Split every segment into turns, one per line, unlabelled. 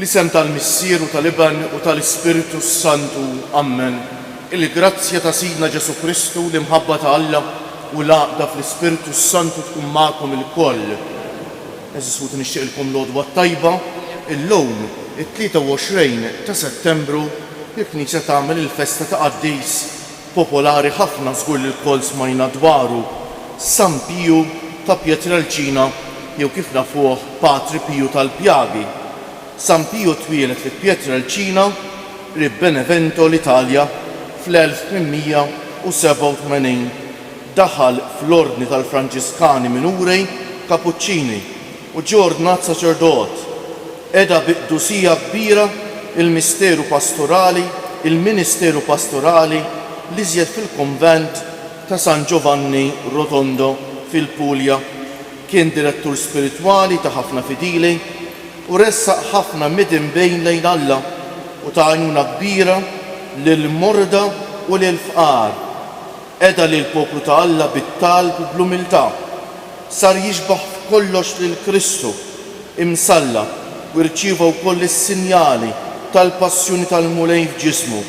Fl-isem tal-Missier u tal-Iban u tal-Ispiritu Santu. Amen. Il-grazzja ta' Sidna Ġesu Kristu, l-imħabba ta' Alla u l-għaqda fl-Ispiritu Santu tkun magħkom il-koll. Eżisut nixtieqilkom l-għodwa tajba, illum it-23 ta' Settembru il-Knisja tagħmel il-festa ta' Qaddis popolari ħafna żgur li l-koll smajna dwaru, San Piju ta' Pietrelcina jew kif nafuh Patri Piju tal-Pjagi. San Piju twieled fi Pietrelcina ri Benevento l-Italja fl-1887. Daħal fl-ordni tal-Franċiskani Minuri Kapuċċini u ġordnat saċerdot. Eda biqdusija kbira il-Ministeru Pastorali li żjed fil-konvent ta' San Giovanni Rotondo fil-Pulja. Kien direttur spiritwali ta' ħafna fidili u ressaq ħafna midin bejn lejn Alla u ta' għajnuna kbira lil-morda u lil-fqar. Eda lil poplu ta' Alla bit-talb u bl-umiltà. Sar jiġbaħ f'kollox lil Kristu imsalla u rċieva wkoll is-sinjali tal-passjoni tal-mulej f'ġismu.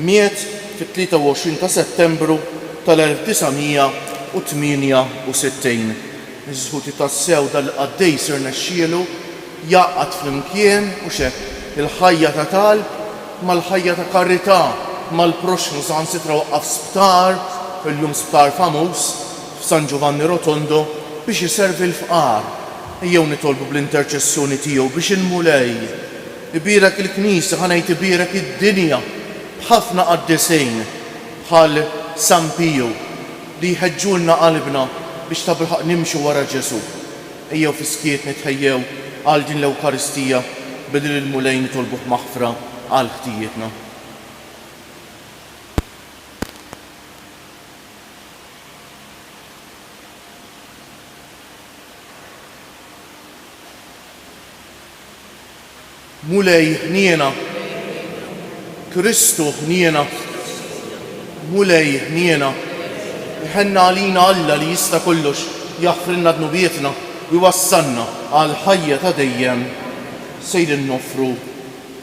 Miet fit-23 ta' Settembru tal-1968. Iżħuti tassew dal-qaddejs irnexxielu jaqgħad flimkien u xekk il-ħajja ta' talb mal-ħajja ta' karità mal-proxmu saħansitra waqqaf sptar, illum sptar famuż f'San Giovanni Rotondo biex iservi l-fqar. Ejjew nitolbu bl-interċessjoni tiegħu biex il-mulej ibirek il-Knisja ħanejt ibirek id-dinja b'ħafna qaddisejn bħal San Piju li jħeġġulna qalbna biex ta' bilħaq nimxu wara Ġesu. Ejjew fiskiet nitħejjew għal din l-Ewkaristija bidil il-mulej nitolbuh maħfra għal ħtijietna. Mulej ħniena, Kristu ħniena, mulej ħniena, iħenna għalina Alla li jista' kollox jaħfrilna dnubietna u jwassalna għal ħajja ta' dejjem. Sejrin nofru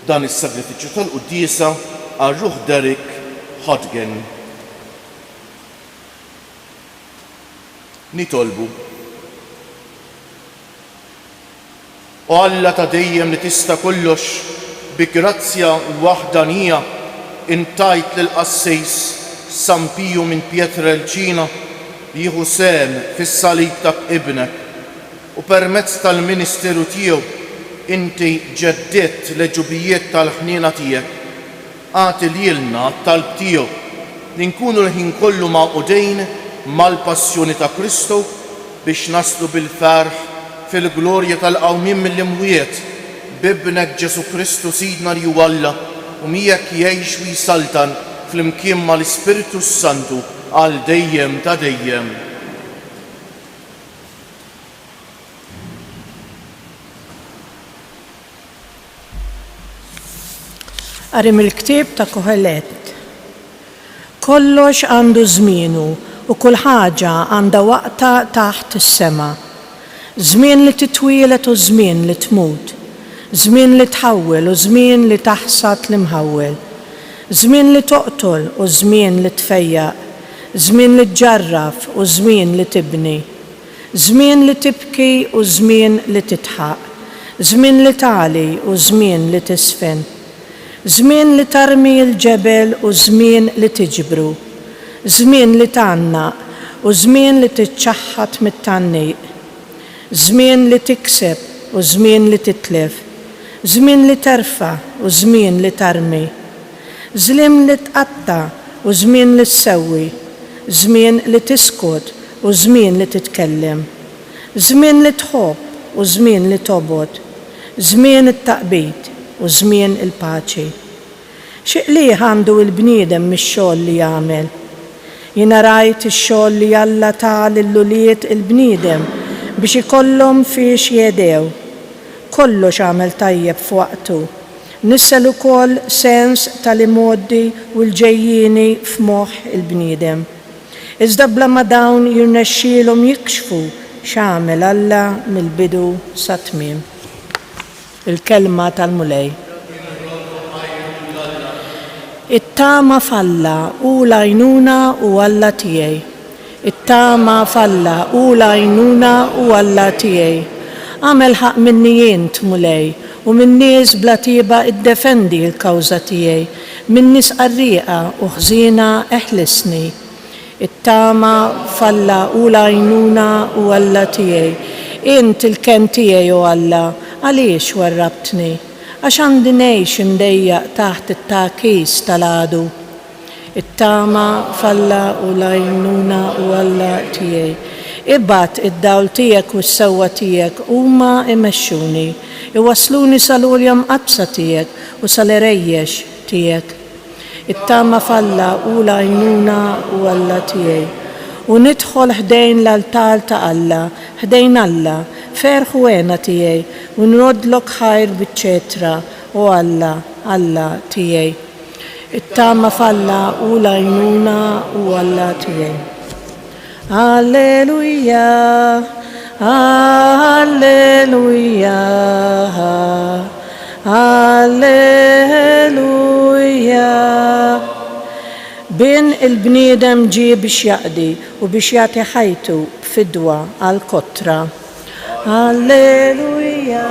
dan is-sagrifiċċju tal-Quddiesa għal ruħ Derek Hodgen. Nitolbu. O Alla ta' dejjem li tista' kollox bi grazzja waħdanija intajt lill-qassejs San Piju minn Pietrelcina jieħu sem fis-salib ta' ibnek u permezz tal-ministeru tiegħu inti ġeddiet l-ġubijiet tal-ħniena tiegħek. Għati lilna t-talb tiegħu li nkunu l-ħin kollu maqudejn mal-passjoni ta' Kristu biex naslu bil-ferħ fil-glorja tal-qawmien mill-imwiet b'ibnek Ġesu Kristu Sidna li huwa Alla u miegħek jgħix u jsaltan fl-imkien mal-Ispiritu Santu għal dejjem ta' dejjem.
Qarim il-ktieb ta' Kohelet. Kollox għandu żmienu u kull ħaġa għandha waqta taħt is-sema. Żmien li titwielet u żmien li tmut. Żmien li tħawwel u żmien li taħsad l-imħawwel. Żmien li toqtol u żmien li tfejjaq. Żmien li tġarraf u żmien li tibni. Żmien li tibki u żmien li titħaq. Żmien li tagħli u żmien li tisfen. Żmien li tarmi l-ġebel u żmien li tiġbru. Żmien li tgħannaq u żmien li tiċċaħħad mit-tanniq. Żmien li tikseb u żmien li titlef. Żmien li terfa' u żmien li tarmi. Żmien li tqatta' u żmien li tsewwi. Żmien li tiskut u żmien li titkellem. Żmien li tħobb u żmien li tobgħod. Żmien it-taqbid u żmien il-paċi. Xiqlieh għandu l-bniedem mix-xogħol li jagħmel. Jiena rajt ix-xogħol li Alla ta' lill-uliet il-bniedem biex ikollhom fiex jedew. Kollox għamel tajjeb f'waqtu. Nissel ukoll sens tal-imoddi u l-ġejjieni f'moħħ il-bniedem. Iżda bla ma dawn jirnexxielhom jikxfu x'għamel Alla mill-bidu sa tmiem. Il-kelma tal-mulej. It-tama falla u lajnuna u Alla tiegħi. It-tama falla u lajnuna u Alla tiegħi. Għamel ħaq minni jint mulej u min nies bla tieba iddefendi l-kawża tiegħi. Min nies qarrieqa u ħżiena eħlisni. It-tama falla u lajnuna u Alla tiegħi. Int il-ken tiegħi u Alla, għaliex warrabtni? Għax għandi ngħix imdejjaq taħt it-takis tal-għadu. It-tama falla u lajnuna u Alla tiegħi. Ibbat id-dawl tiegħek u s-sewwa tiegħek huma imexxuni, iwasluni sal-għolja mqabsa tiegħek u sal-erejjex tiegħek. It-tama falla u lajnuna u Alla tiegħi. U nidħol ħdejn l-altar ta' Alla, ħdejn Alla, ferħu għena tiegħi, u nrodlok ħajr biċ-ċetra u Alla tiegħi. It-tama falla u lajnuna u Alla tiegħi. Alleluja, alleluja, alleluja. Bin il-bniedem ġie biex jaqdi u biex jagħti ħajtu b'fidwa għal-kotra. Alleluja.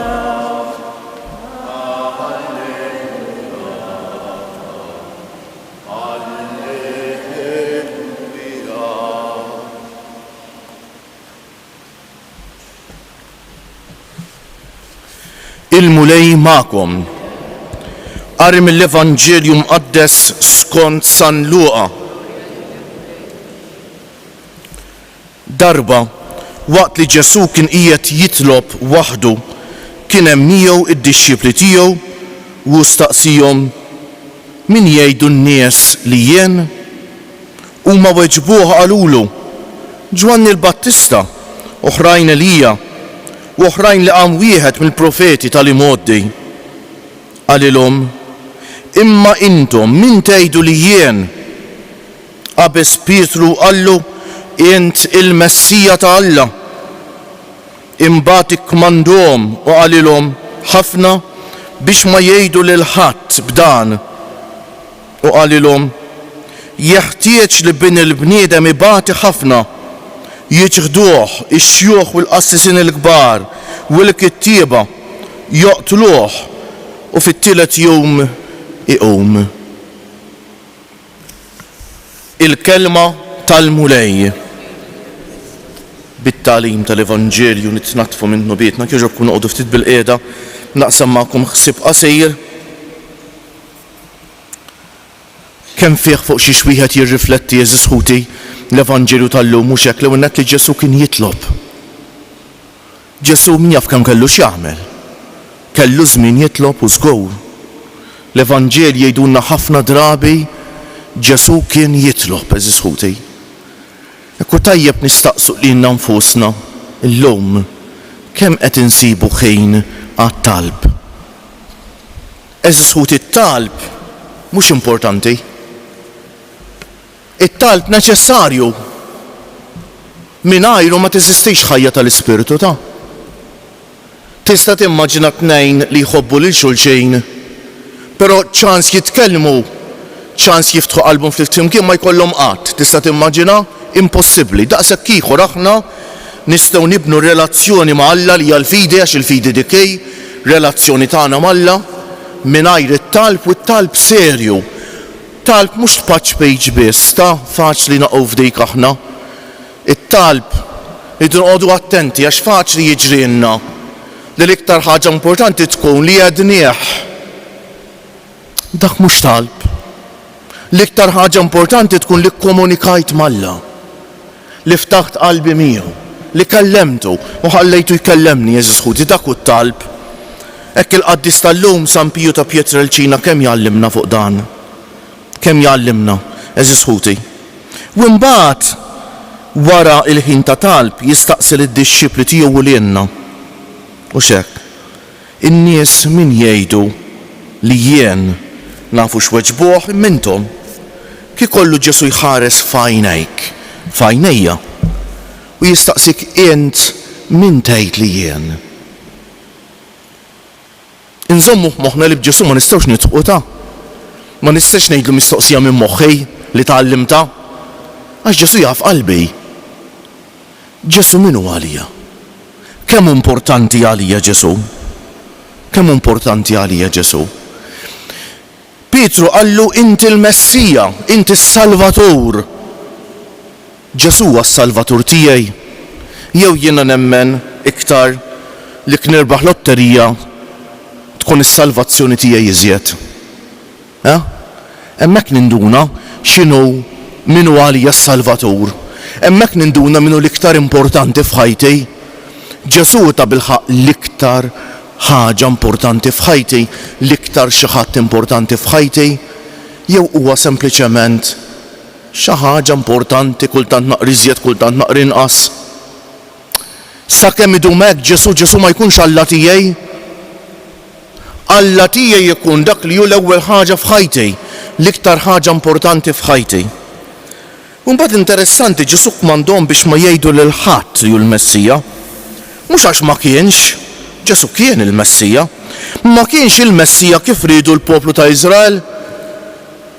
Il-mulej ma'kom. Qari mill-Evanġelju mqaddes skont San Luqa. Darba waqt li Ġesu kien qiegħed jitlob waħdu, kien hemm miegħu id-dixxipli tiegħu u staqsihom min jgħidu n-nies li jien? Huma weġbuh qalulu Ġwanni l-Battista, oħrajn Elija, u oħrajn li qam wieħed mill-profeti tal-imoddi. Qalilhom, imma intom min tgħidu li jien? Qabes Pietru qallu, int il-Messija ta' Alla. Imbagħad ikkmanduhom u qalilhom ħafna biex ma jgħidu lil ħadd b'dan. U qalilhom, jeħtieġ li bin il-bniedem ibati ħafna, jiġħduh ix-xjuħ u l-qassisin il-kbar u l-kittieba joqtluh u fit-tielet jum iqum. Il-kelma tal-mulej. Bit-tagħlim tal-Evanġelju nitnatfu minnu bietna kieġob kun noqogħdu ftit bil-qiegħda naqsam magħkom ħsieb qasir. Kemm fih fuq xi wieħed jirrifletti eżis ħuti l-Evanġelju tal-lum mhux hekk l-ewwel nett li Ġesu kien jitlob. Ġesu min jaf kemm kellu x'jagħmel. Kellu żmien jitlob u żgur. L-Evanġelji jgħidulna ħafna drabi Ġesu kien jitlob eżis ħuti. Ekku tajjeb nistaqsu lilna nfusna illum kemm qed insibu ħin għat-talb. Eżis ħuti t-talb mhux importanti. It-talb neċessarju. Mingħajru ma teżistix ħajja tal-Ispiritu ta'. Tista' timmaġina tnejn li jħobbu lil xulxejn, però ċans jitkellmu, ċans jiftħu qalbhom flimkien ma jkollhom qatt. Tista' timmaġina? Impossibbli. Daqshekk ieħor aħna nistgħu nibnu relazzjoni ma' Alla li hija l-fidi għax il-fidi dikej, relazzjoni tagħna ma' Alla mingħajr it-talb u t-talb serju. Talb mhux tpaċ pejġ biss, ta' faċli naqgħu f'dik aħna. It-talb idu noqogħdu attenti għax faċli jiġrilna li l-iktar ħaġa importanti tkun li għednieh. Dak mhux talb. L-iktar ħaġa importanti tkun li kkomunikajt mal-Alla, li ftaħt qalbi miegħu, li kellemtu u ħallejtu jkellemni eżis ħuti dak hu t-talb. Hekk il-qaddis tal-lum San Piju ta' Pietrelcina kemm jgħallimna fuq dan. Kemm jgħallimna eżis ħuti. U mbagħad wara il-ħin ta' talb jistaqsi lid-dixxipli tiegħu u lielna. U x'hekk. In-nies min jgħidu li jien nafu x'weġbuh immintom. Kif kollu Ġesu jħares f'għajnejk, f'għajnejja, u jistaqsik int min tgħid li jien. nżommu f'moħħna li b'Ġesu ma nistgħux nitqu ta'. Ma nistax ngħidlu mistoqsija minn moħħi li tgħallimta. Għax Ġesu jaf qalbi. Ġesu min hu għalija? Kemm importanti għalija Ġesu? Kemm importanti għalija Ġesu? Pietru qallu inti l-Messija, inti s-Salvatur. Ġesu huwa s-Salvatur tiegħi. Jew jiena nemmen iktar li knirbaħ lotterija tkun is-salvazzjoni tiegħi iżjed. Hemmhekk ninduna x'inhu min hu għalija s-Salvatur. Hemmhekk ninduna min hu l-iktar importanti f'ħajti. Ġesu ta' bilħaq l-iktar ħaġa importanti f'ħajti, l-iktar xi ħadd importanti f'ħajti, jew huwa sempliċement xi ħaġa importanti kultant naqri iżjed kultant naqri inqas. Sakemm idum hekk Ġesu ma jkunx Alla tiegħi. Alla tiegħi jkun dak li hu l-ewwel ħaġa f'ħajti, l-iktar ħaġa importanti f'ħajti. Imbagħad interessanti Ġesu kmandhom biex ma jgħidu lil ħadd hu l-Messija. Mhux għax ma kienx, Ġesu kien il-Messija. Ma kienx il-Messija kif ridu l-poplu ta' Iżrael.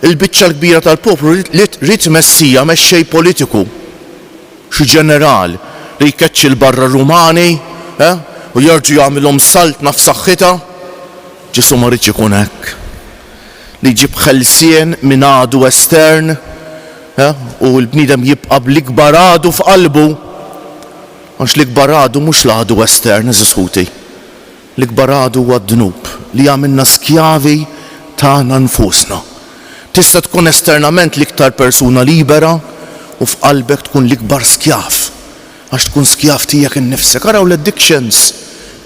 Il-biċċa l-kbira tal-poplu rid Messija mexxej politiku. Xi ġeneral li jkeċċi l-barra Rumani u jerġgħu jagħmilhom salt naf saħħitha. Ġesu ma rridx ikun hekk. Li jġib ħelsien minn għadu estern u l-bniedem jibqa' bl-ikbar għadu f'qalbu. Għax l-ikbar għadu mhux l-għadu estern, eżiskuti. L-ikbar għadu huwa d-dnub li għamilna skjavi tagħna nfusna. Tista' tkun esternament l-iktar persuna libera u f'qalbek tkun l-ikbar skjaf. Għax tkun skjaf tiegħek innifsek. Araw l-addictions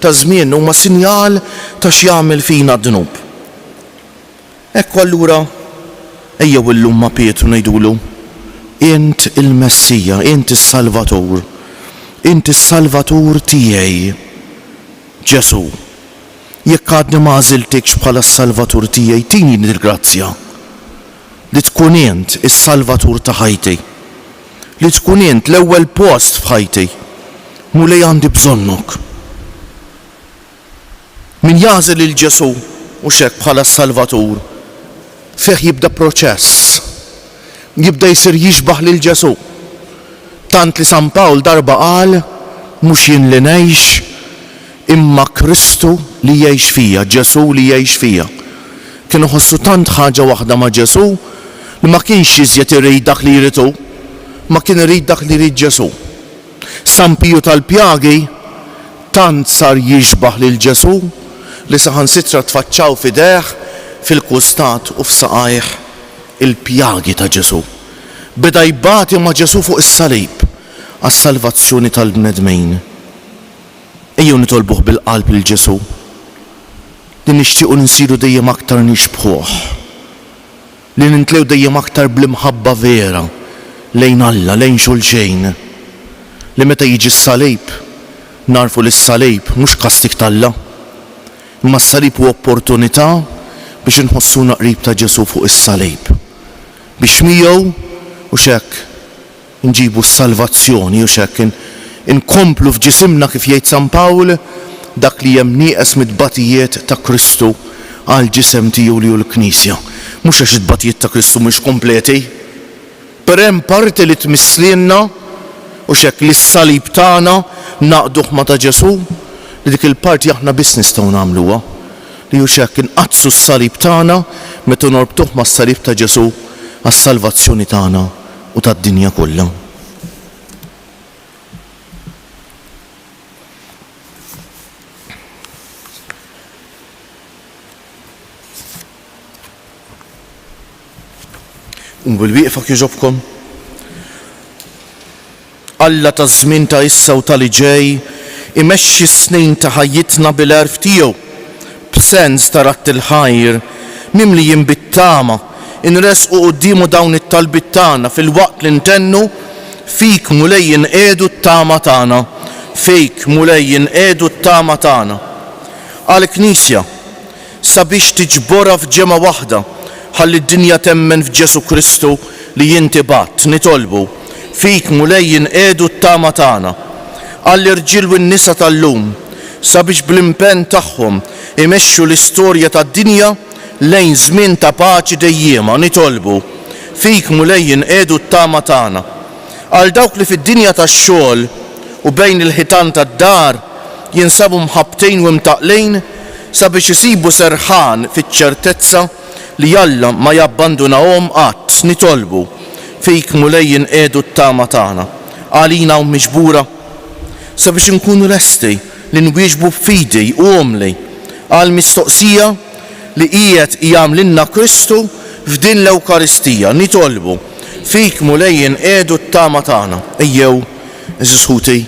ta' żmien huma sinjal ta' x'jagħmel fina d-dnub. Ekku allura ejjew illum ma' Pietru ngħidulu int il-Messija, int is-Salvatur. Inti s-Salvatur tiegħi. Ġesu, jekk għadni ma għażiltikx bħala s-Salvatur tiegħi, tini il-grazzja li tkun int is-Salvatur ta' ħajti. Li tkun int l-ewwel post f'ħajti. Mu li għandi bżonnok. Min jażel il-Ġesu u xek bħala s-Salvatur, feħ jibda proċess. Jibda jsir jixbaħ lil Ġesu. Tant li San Pawl darba qal mhux jien li ngħix imma Kristu li jgħix fija, Ġesu li jgħix fija. Kienu ħossu tant ħaġa waħda ma' Ġesu li ma kienx iżjed irid dak li jridu, ma kien irid dak li jrid Ġesu. San Piju tal-Pjagi tant sar jixbaħ lil Ġesu li saħansitra tfaċċaw f'idejh fil-kustat u f'saqajh il-pjagi ta' Ġesu. Beda jibbati ma' Ġesu fuq is-salib għas-salvazzjoni tal-bnedmejn. Ejjew nitolbuh bil-qalb lil Ġesu li nixtiequ nsiru dejjem aktar nixbħuh, li nintlew dejjem aktar bl-imħabba vera lejn Alla, lejn xulxejn. Li meta jiġi s-salib narfu li s-salib mhux kastik tal-Alla, imma s-salib huwa opportunità biex inħossuna qrib ta' Ġesu fuq is-salib. Biex miegħu u xek nġibu s-salvazzjoni u xek inkomplu f'ġisimna kif jgħid San Pawl dak li hemm nieqes mid-batijiet ta' Kristu għal ġisem tiegħu li hu l-Knisja. Mhux għax id-batijiet ta' Kristu mhux kompleti, per hemm parti li tmissielna u xek li s-salib tagħna naqduh ma' ta' Ġesu li dik il-parti aħna biss nistgħu nagħmluha. Li hu xek inqazzu s-salib tagħna meta norbtuh mas-salib ta' Ġesu għas-salvazzjoni tagħna u tad-dinja kollha. Bil-wieqfa jogħġobkom. Alla taż-żmien ta' issa u tal-ġej imexxi s-snin ta' ħajjitna bil-għerf tiegħu b'sens ta' ratt il-ħajr mimlijin bit-tama inresqu qudiemu dawn it-talbit tagħna fil-waqt li ntennu fik mulejjin qiegħdu t-tama tagħna, fik mulejjin qiegħdu t-tama tagħna. Għall-Knisja sabiex tiġborha f'ġemgħa waħda ħalli d-dinja temmen f'Ġesu Kristu li jinti bat nitolbu fik mulejjin qiegħdu t-tama tagħna. Għall-irġiel u n-nisa tal-lum sabiex bl-impenn tagħhom imexxu l-istorja tad-dinja lejn żmien ta' paċi dejjema nitolbu fik mulej jinqedu t-tama tagħna. Għal dawk li fid-dinja tax-xogħol u bejn il-ħitan tad-dar jinsabu mħabbtejn u mtaqlejn sabiex isibu serħan fiċ-ċertezza li Alla ma jabbandunahom qatt nitolbu fik mulej jinqedu t-tama tagħna. Għalina u miġbura sabiex nkunu lesti li nwieġbu b'fidi u omli għal mistoqsija li qiegħed jagħmlilna Kristu f'din l-Ewkaristija nitolbu fik mulej jinqedu t-tama tagħna. Ejjew, eżis ħuti,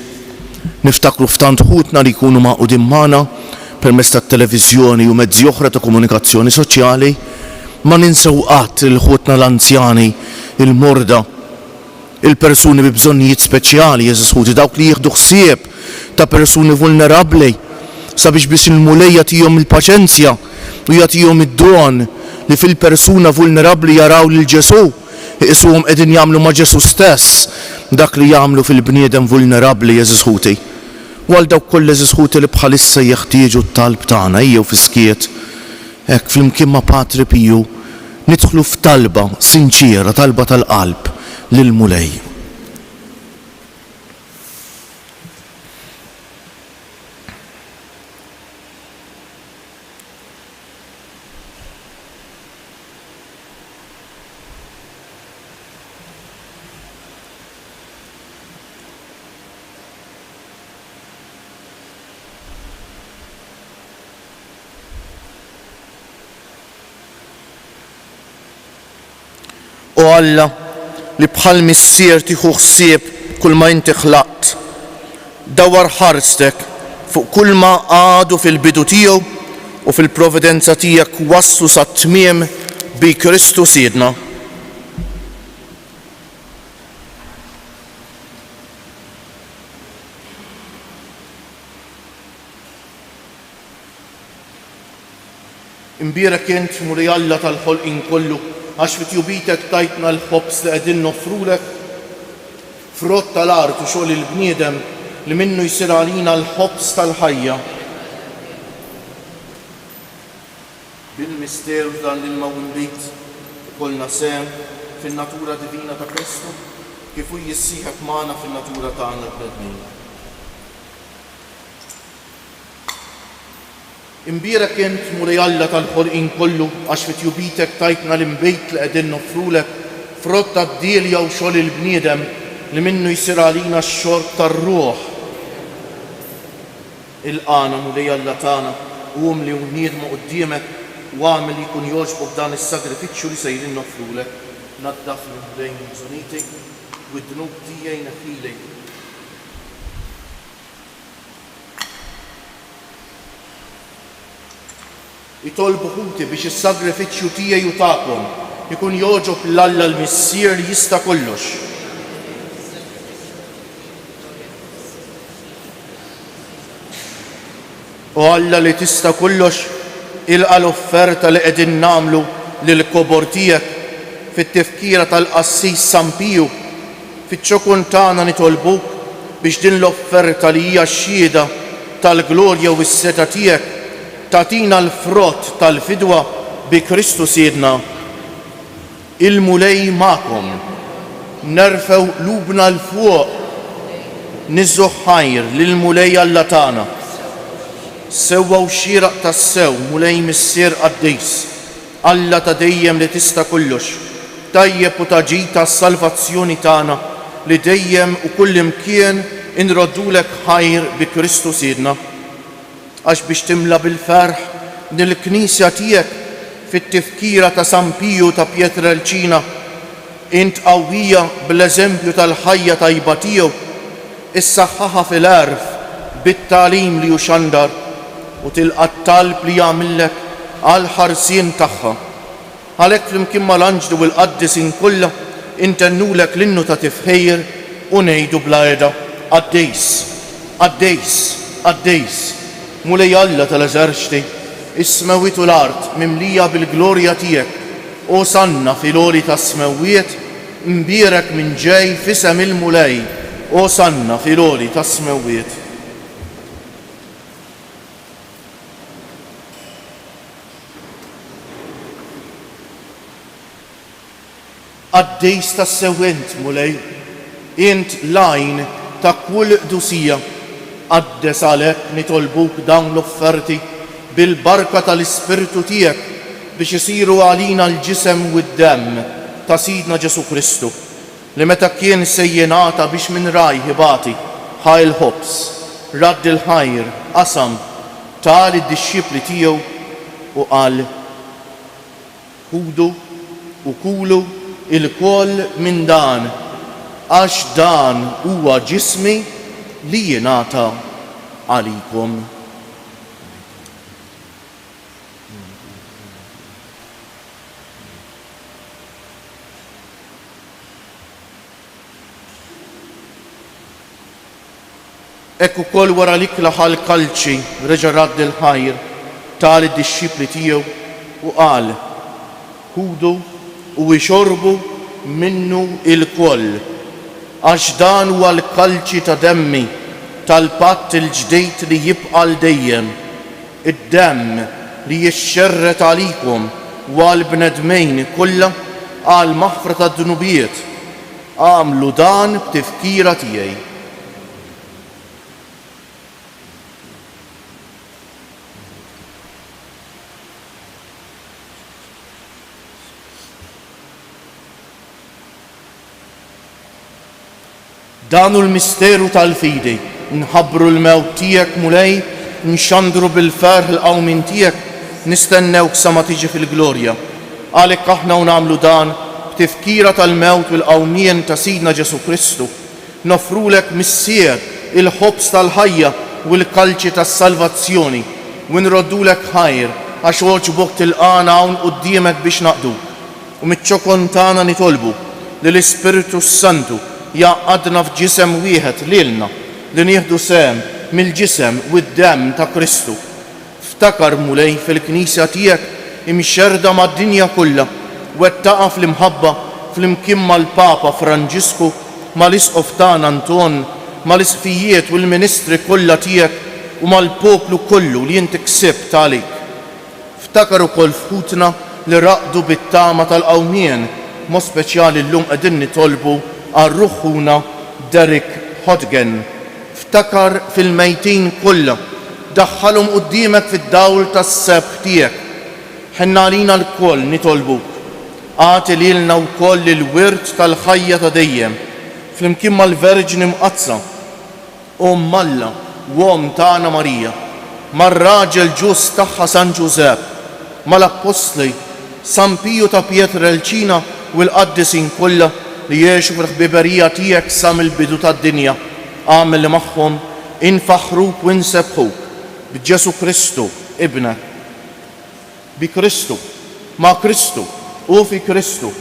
niftakru f'tant ħutna li jkunu maqudin magħna permezz tat-televiżjoni u mezzi oħra ta' komunikazzjoni soċjali, ma ninsew qatt il-ħutna l-anzjani, il-morda, il-persuni bi bżonnijiet speċjali, eżis ħuti, dawk li jieħdu ħsieb ta' persuni vulnerabbli sabiex biss il-mulej jagħtihom il-paċenzja u jagħtihom id-don li fil-persuna vulnerabbli jaraw lil Ġesu iqisuhom qegħdin jagħmlu ma' Ġesu stess dak li jagħmlu fil-bniedem vulnerabbli eżis ħuti. U għal dawk kollha eżis ħuti li bħalissa jeħtieġu t-talb tagħna ejjew fiskiet hekk flimkien ma' Patri Piju nidħlu f'talba sinċiera, talba tal-qalb lil mulej. U Alla li bħal missier tieħu ħsieb kull ma inti ħlaqt. Dawar ħarstek fuq kull ma għadu fil-bidu tiegħu u fil-providenza tiegħek wasslu sa tmiem bi Kristu Siedna. Imbierek int mulej Alla tal-ħolqien kollu għax fit-jubitek tajtna l-ħobs li qegħdin noffrulek frott tal-art u xogħol il-bniedem li minnu jsir għalina l-ħobs tal-ħajja. Bil-misteru dan l-ilma u l-bit ikollna sehem fin-natura divina ta' Kristu kif hu jissieħeb magħna fin-natura tagħna l-bnedmin. Imbierek int mulej Alla tal-ħolqien kollu għax fit-jubitek tajtna l-imbejt li qegħdin noffrulek frott tad-dielja u xogħol il-bniedem li minnu jsir għalina x-xorb tar-ruħ. Il-qana mulej Alla tagħna qum li wniedmu quddiemek u għamel li jkun jogħġbok dan is-sagrifiċċju li sejrin noffrulek. Naddaf l-ħdejn bżonitek u d-dnub tiegħi neħilek. Itolbu ħuti biex is-sagrifiċċju tiegħi u tagħkom ikun jogħġob l-Alla l-missier li jista' kollox. U Alla li tista' kollox ilqa' l-offerta li qegħdin nagħmlu lill-kobor tiegħek fit-tifkira tal-Qassis San Piju fiċ-ċokun tagħna nitolbuk biex din l-offerta li hija x-xhieda tal-glorja u s-seta tiegħek tatina l-frott tal-fidwa bi Kristu Siedna. Il-mulej magħkom, nerfew qlubna l-fuq, niżżu ħajr lill-mulej Alla tagħna. Sewwa u xieraq tas-sew mulej missier Qaddejs, Alla ta' dejjem li tista' kollox, tajjeb u taġid tas-salvazzjoni tagħna li dejjem u kull imkien inroddulek ħajr bi Kristu Siedna. Għax biex timla bil-ferħ nil-Knisja tiegħek fit-tifkira ta' San Piju ta' Pietrelcina, int qawwija bl-eżempju tal-ħajja tajba tiegħu, issaħħaħa fil-għerf bit-tagħlim li hu xandar u tilqa' t-talb li jagħmillek għal ħarsien tagħha. Għalhekk flimkien mal-anġlu u l-qaddisin kollha intennulek l-innu ta' tifħejjer u ngħidu bla qiegħda Qaddejs, Qaddejs, Qaddejs. Mulej Alla tal-eżerċti, is-smewwiet u l-art mimlija bil-glorja tiegħek, osanna fil-għoli tas-smewwiet, imbierek minn ġej f'isem il-mulej, osanna fil-għoli tas-smewwiet. Għaddejs ta' sewent mulej, int lajn ta' kull dusija, għaddes għalek nitolbuk dawn l-offerti bil-barka tal-Ispirtu tijek biex isiru għalina l-ġisem u d-dem ta' Sidna Ġesu Kristu li meta kien sejjenata biex minn raj hibati ħajl ħobs, radd il-ħajr, qasam tal id-disċipli tiegħu u qal ħudu u kulu il-koll minn dan għax dan huwa ġismi li jingħata għalikom. Ekku kol wara l-ikla ħal-kalċi reġa' radd il-ħajr tal id-disċipli tiegħu u qal ħudu u ixorbu minnu il-koll għax dan huwa l-kalċi ta' demmi tal-patt il-ġdejt li jibqa' l-dejjem, id-demm li jixxerret għalikom u għal-bnedmejn kollha għal maħfra tad-dunubiet. Għamlu dan b'tifkira tiegħi. Danu l-misteru tal-fidi, nħabbru l-mewt tijek mulej, nxandru bil-ferħ l-qawmin tijek, nistennewk sa ma tiġi fil-glorja. Għalek aħna unamlu dan b'tifkira tal-mewt u l-qawmien ta' Sidna Ġesu Kristu. Nofrulek missier il-ħobs tal-ħajja u l-kalċi tas-salvazzjoni u nroddulek ħajr għax oġbok tilqana hawn quddiemek biex naqduk. U mit-ċokontana nitolbu li l-Ispiritu Santu jaqadna f'ġisem wieħed lilna li nieħdu sem mill-ġisem u d-demm ta' Kristu. Ftakar mulej fil-Knisja tiegħek imxerda mad-dinja kollha wettaqa fl-imħabba fl-imkien mal-Papa Franġisku, mal-Isqof tagħna Anton, mal-isqfijiet u l-ministri kollha tiegħek u mal-poplu kollu li inti ksibt għalik. Ftakar ukoll f'ħutna li raqdu bit-tama tal-qawmien, mod speċjali llum qegħdin nitolbu għal-ruħuna Derek Hodgen. Ftakar fil-mejtin kollha, daħħalhom quddiemek fid-dawl tas-sebħ tiegħek. Ħinna għalina l-koll nitolbuk. Għati lilna wkoll il-wirt tal-ħajja ta' dejjem, flimkien mal-Verġni Mqazza, Alla u tagħna Marija, mar-raġel ġus tagħha San Ġusepp, mal-Apostli San Piju ta' Pietrelcina u l-qaddisin kollha li jiexu fil-ħbiberija tiegħek sa mill-bidu tad-dinja. Għamel li magħhom infaħruk u nsebħuk b'Ġesu Kristu ibnek. Bi Kristu, ma' Kristu u fi Kristu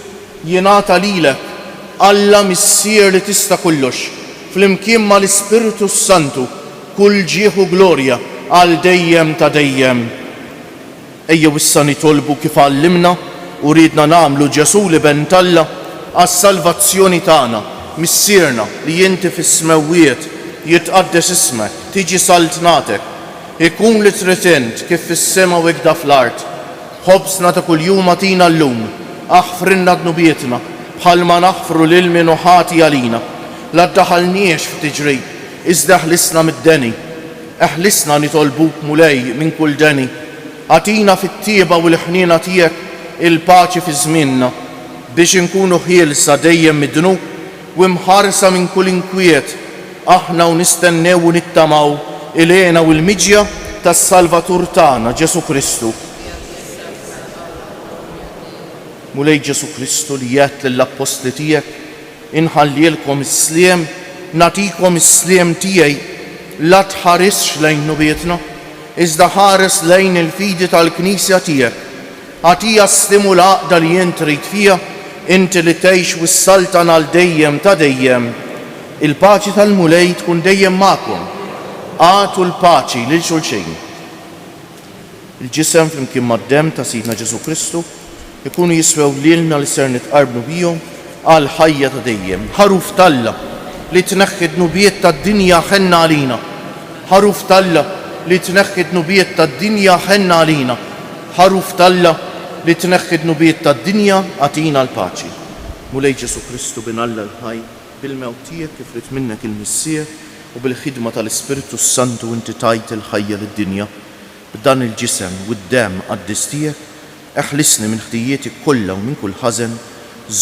jingħata lilek Alla missier li tista' kollox flimkien mal-Ispiritu Santu kull ġieħu glorja għal dejjem ta' dejjem. Ejjew issa nitolbu kif għallimna u ridna nagħmlu Ġesu li bentalla għas-salvazzjoni tagħna, missierna li inti fis-smewwiet jitqaddes ismek, tiġi saltnatek, ikun li tritent kif fis-sema u ikda fl-art. Ħobsna ta' kuljum atina llum, aħfrinna dnubietna bħalma naħfru lil min ħati għalina. La ddaħalniex f'tiġrib, iżda ħlisna mid-deni. Eħlisna nitolbuk mulej minn kull deni. Atina fit-tieba u l-ħniena tiegħek il-paċi fi żmienna biex inkunu ħielsa dejjem mid-dnub u mħarsa minn kull inkwiet aħna u nistennew u nittamaw ilena u l-miġja tas-Salvatur tagħna Ġesu Kristu. Mulej Ġesu Kristu li jgħid lill-Apostli tiegħek inħallilkom is-sliem, nagħtikom is-sliem tiegħi la tħarisx lejn nubietna, iżda ħares lejn il-fidi tal-Knisja tiegħek. Għatija stimula aqda li jien trid fiha inti li tgħix wis-saltan għal dejjem ta' dejjem. Il-paċi tal-mulej tkun dejjem magħkom. Għatu l-paċi lil xulxejn. Il-ġisem flimkien mad-demm ta' Sidna Ġesu Kristu ikunu jiswew lilna li ser nitqarbnu bihom għal ħajja ta' dejjem. Ħaruf Talla li tneħħi d-nubiet tad-dinja ħenna għalina. Ħaruf Talla li tneħħi d-nubiet tad-dinja ħenna għalina. Ħaruf Talla li tneħħi d-nubiet tad-dinja għatina l-paċi. Mulej Ġesu Kristu bin Alla l-ħaj, bil-mewt tiegħek kif minnek il-Missieħ u bil-ħidma tal-Ispiritu Santu inti tajt il-ħajja lid-dinja. B'dan il-ġisem u d-dem qaddis tiegħek, eħlisni minn ħtijieti kollha u minn kull ħażen,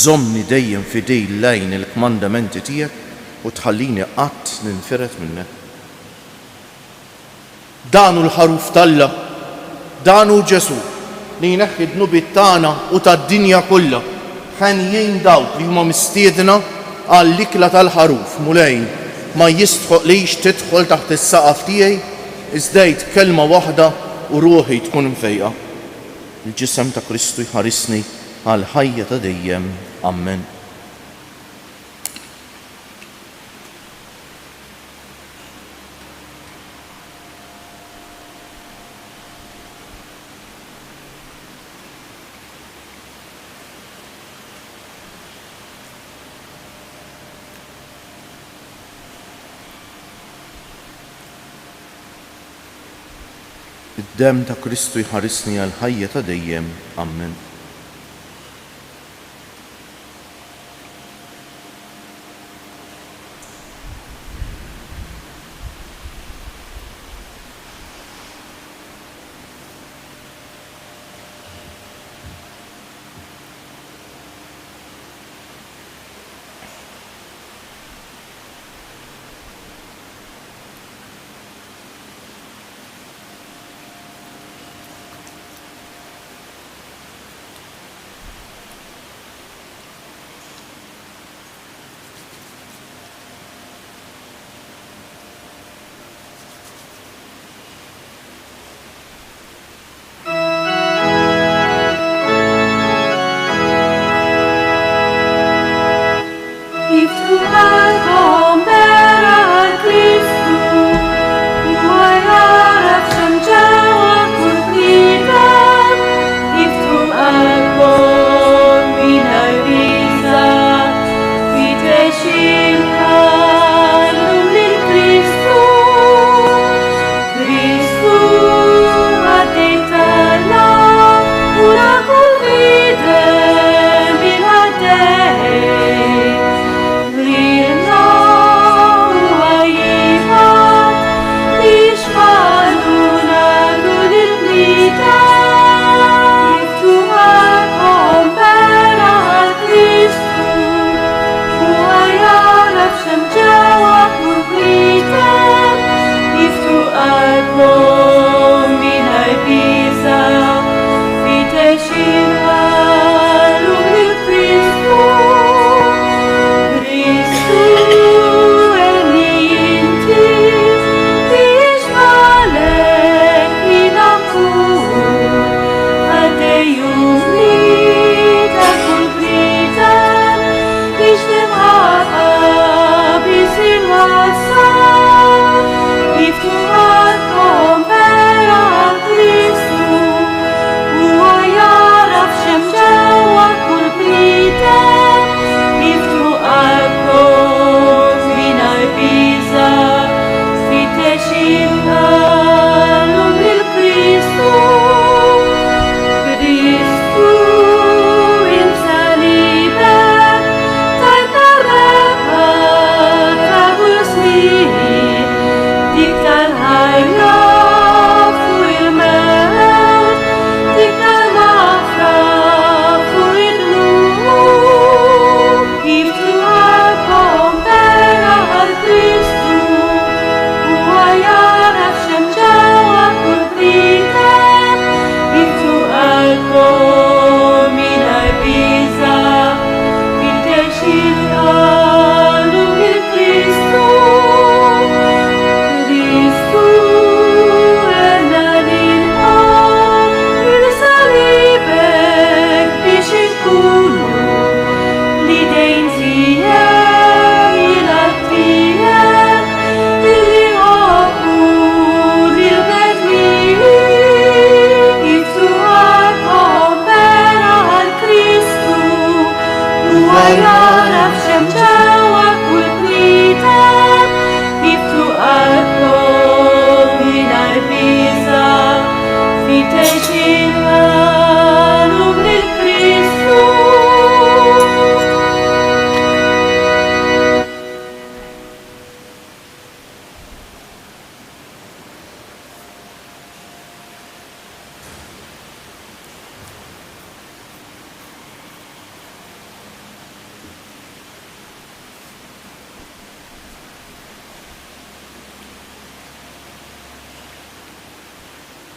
żommni dejjem fidej lejn il-kmandamenti tiegħek u tħallini qatt ninfiret minnek. Dan hu l-ħaruf tal-Alla, dan hu Ġesu li jneħħi d-nubiet tagħna u tad-dinja kollha. Ħanjien dawk li huma mistiedna għall-ikla tal-ħaruf mulej ma jistħoqlix tidħol taħt is-saqaf tiegħi iżdejt kelma waħda u ruħi tkun mfejqa. Il-ġisem ta' Kristu jħarisni għal ħajja ta' dejjem. Amen. Id-dem ta' Kristu jħarisni għal ħajja ta' dejjem. Amen.
If you are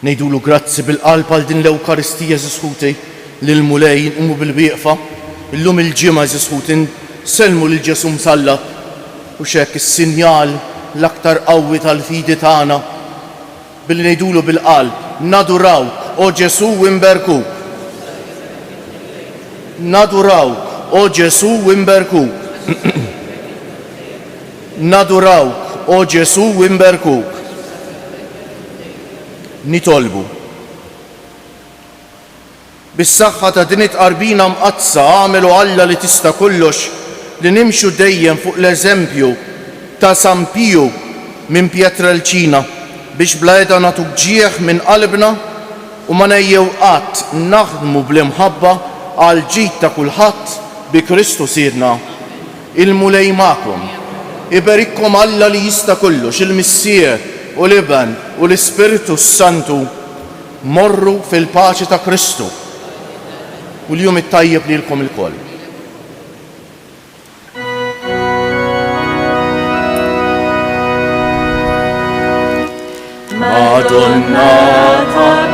Nejdulu grazzi bil-qalb għal din l-Ewkaristija żisħuti lil mulej nqumu bil-wieqfa, illum il-ġimgħa żisħuti selmu lil Ġesu msalla u x'hekk is-sinjal l-aktar qawwi tal-fidi tagħna billi ngħidulu bil-qalb nadurawk o Ġesu imberkuk. Nadurawk o Ġesu imberkuk. Nadurawk o Ġesu imberkuk. Nitolbu. Bis-saħħa ta' din it-qarbina mqazza għamelu Alla li tista' kollox li nimxu dejjem fuq l-eżempju ta' San Piju minn Pietrelcina biex blajda nagħtuk ġieħ minn qalbna u ma nejjew qatt naħdmu bl-imħabba għal ġid ta' kulħadd bi Kristu sirna. Il-mulej magħkom. Iberikkom Alla li jista' kollox, il-Missier u l-Iben u l-Ispiritu Santu morru fil-paċi ta' Kristu. U l-jum it-tajjeb lilkom il-koll.
Madonna